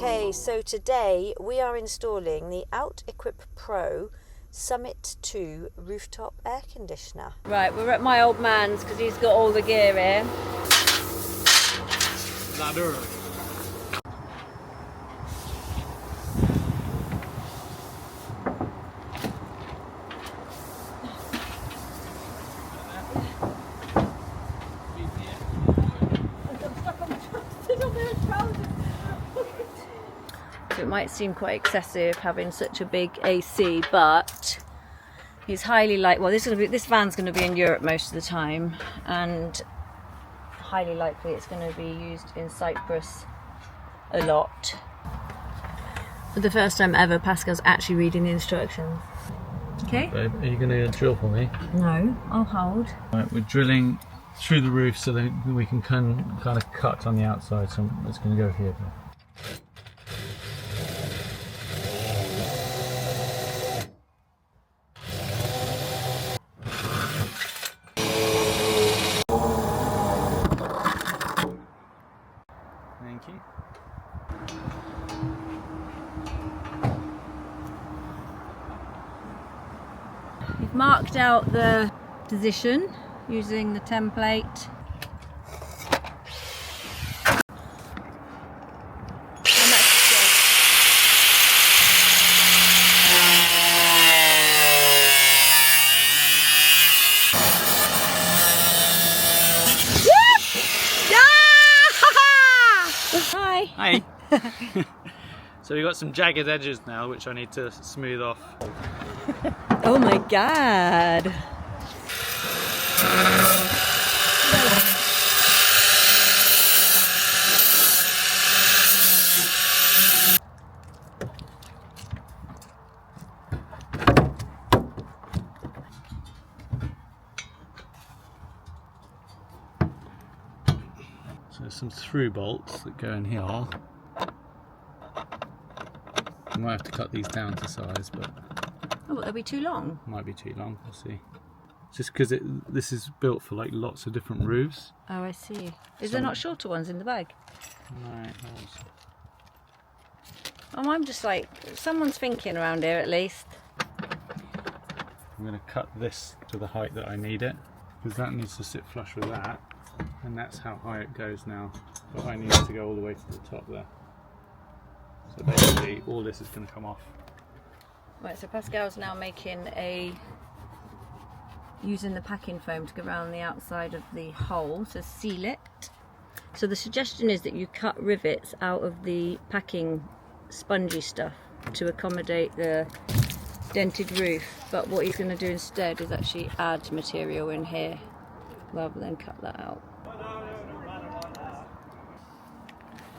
Okay, so today we are installing the OutEquipPro Summit 2 rooftop air conditioner. Right, we're at my old man's because he's got all the gear here. Ladder. So it might seem quite excessive having such a big AC, but it's highly likely, well, this van's going to be in Europe most of the time, and highly likely it's going to be used in Cyprus a lot. For the first time ever, Pascal's actually reading the instructions. Okay. Babe, are you going to drill for me? No, I'll hold. Right, we're drilling through the roof so that we can kind of cut on the outside. So it's going to go here. Thank you. We've marked out the position using the template. Hi! Hi! So we've got some jagged edges now which I need to smooth off. Oh my god! So there's some through bolts that go in here. I might have to cut these down to size, but Oh, they'll be too long. might be too long. We'll see. Just because this is built for like lots of different roofs. Oh, I see. Is there not shorter ones in the bag? Right. Oh, I'm just like, someone's thinking around here at least. I'm going to cut this to the height that I need it, because that needs to sit flush with that, and that's how high it goes now. But I need it to go all the way to the top there. So basically all this is going to come off. Right, so Pascal's now using the packing foam to go around the outside of the hole to seal it. So the suggestion is that you cut rivets out of the packing spongy stuff to accommodate the dented roof, but what he's going to do instead is actually add material in here rather than cut that out.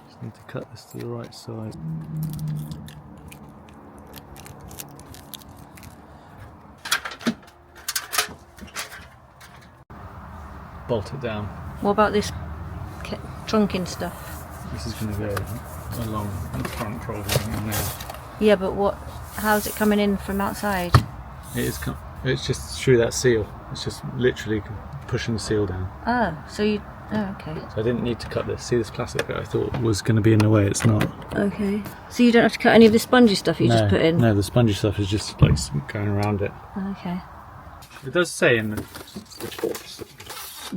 Just need to cut this to the right size. Bolt it down. What about this trunking stuff? This is going to go along the front probably in there. Yeah, but how's it coming in from outside? It's just through that seal. It's just literally pushing the seal down. Oh, so okay. So I didn't need to cut this. See this plastic that I thought was going to be in the way, it's not. Okay. So you don't have to cut any of the spongy stuff you just put in? No, the spongy stuff is just like going around it. Okay. It does say in the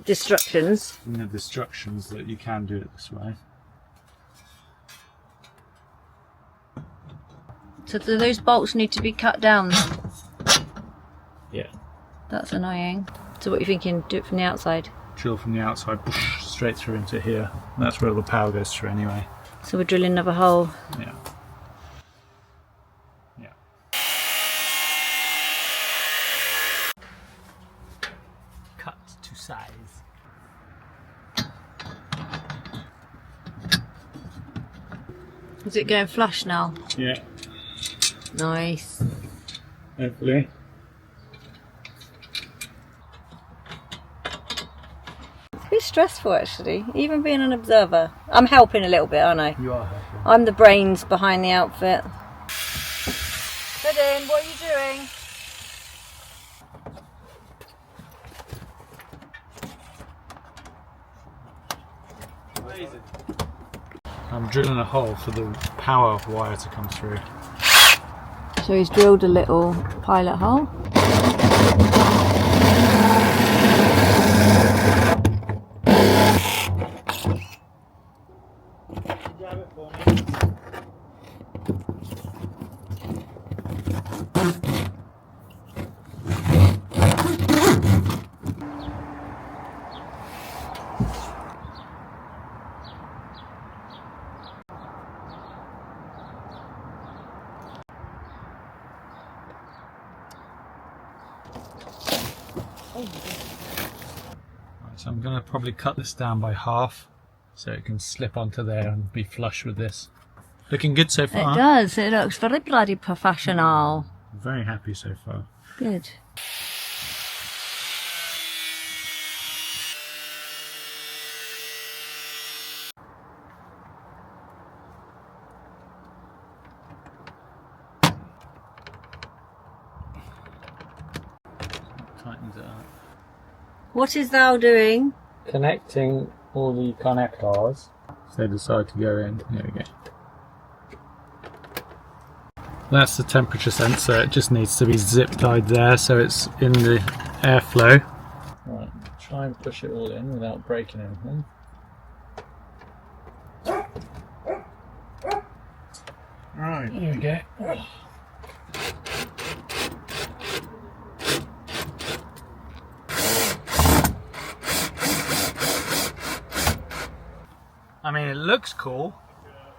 Instructions. instructions that you can do it this way. So do those bolts need to be cut down? Yeah. That's annoying. So what are you thinking? Do it from the outside? Drill from the outside, straight through into here. That's where all the power goes through anyway. So we're drilling another hole. Yeah. Yeah. Cut to size. Is it going flush now? Yeah. Nice. Hopefully. It's a bit stressful actually, even being an observer. I'm helping a little bit, aren't I? You are helping. I'm the brains behind the outfit. Puddin', what are you doing? I'm drilling a hole for the power wire to come through. So he's drilled a little pilot hole. So I'm going to probably cut this down by half so it can slip onto there and be flush with this. Looking good so far. It does, it looks very bloody professional. Very happy so far. Good. Tightens it up. What is thou doing? Connecting all the connectors. So they decide to go in. There we go. That's the temperature sensor. It just needs to be zip tied there so it's in the airflow. Right, try and push it all in without breaking anything. Right, here we go. I mean, it looks cool.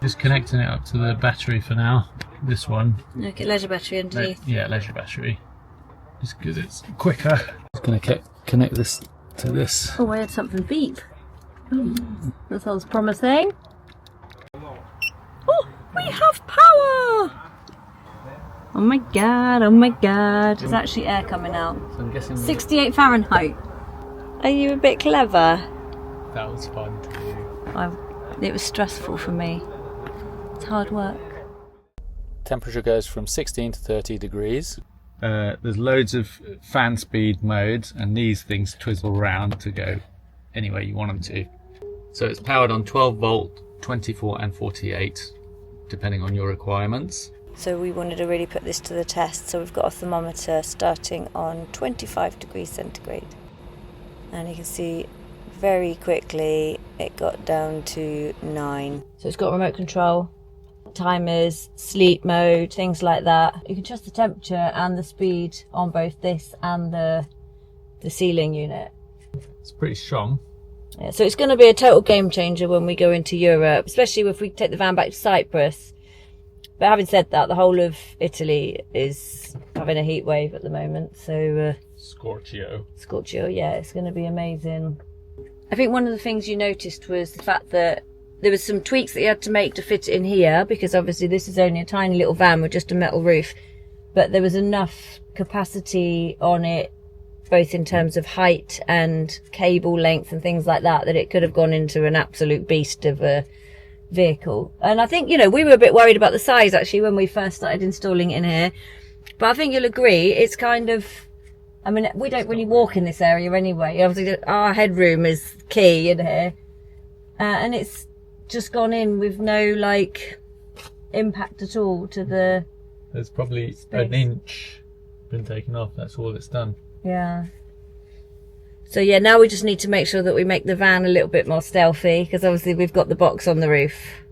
Just connecting it up to the battery for now. This one. Okay, leisure battery underneath. Yeah, leisure battery. Just because it's quicker. Just going to connect this to this. Oh, I had something beep. That sounds promising. Oh, we have power! Oh my god, oh my god. There's actually air coming out. So I'm guessing 68 Fahrenheit. Are you a bit clever? that was fun to do. It was stressful for me. It's hard work. Temperature goes from 16 to 30 degrees. There's loads of fan speed modes, and these things twizzle around to go anywhere you want them to. So it's powered on 12 volt, 24 and 48, depending on your requirements. So we wanted to really put this to the test. So we've got a thermometer starting on 25 degrees centigrade. And you can see very quickly it got down to 9. So it's got remote control, timers, sleep mode, things like that. You can adjust the temperature and the speed on both this and the ceiling unit. It's pretty strong. Yeah, so it's going to be a total game changer when we go into Europe, especially if we take the van back to Cyprus. But having said that, the whole of Italy is having a heat wave at the moment. So Scorchio, yeah, it's going to be amazing. I think one of the things you noticed was the fact that there was some tweaks that you had to make to fit it in here, because obviously this is only a tiny little van with just a metal roof, but there was enough capacity on it, both in terms of height and cable length and things like that, that it could have gone into an absolute beast of a vehicle. And I think, you know, we were a bit worried about the size actually when we first started installing it in here, but I think you'll agree it's kind of, I mean, we don't really walk in this area anyway. Obviously our headroom is key in here, and it's just gone in with no like impact at all to the there's probably space. An inch been taken off. That's all it's done. Yeah. So yeah, now we just need to make sure that we make the van a little bit more stealthy, because obviously we've got the box on the roof.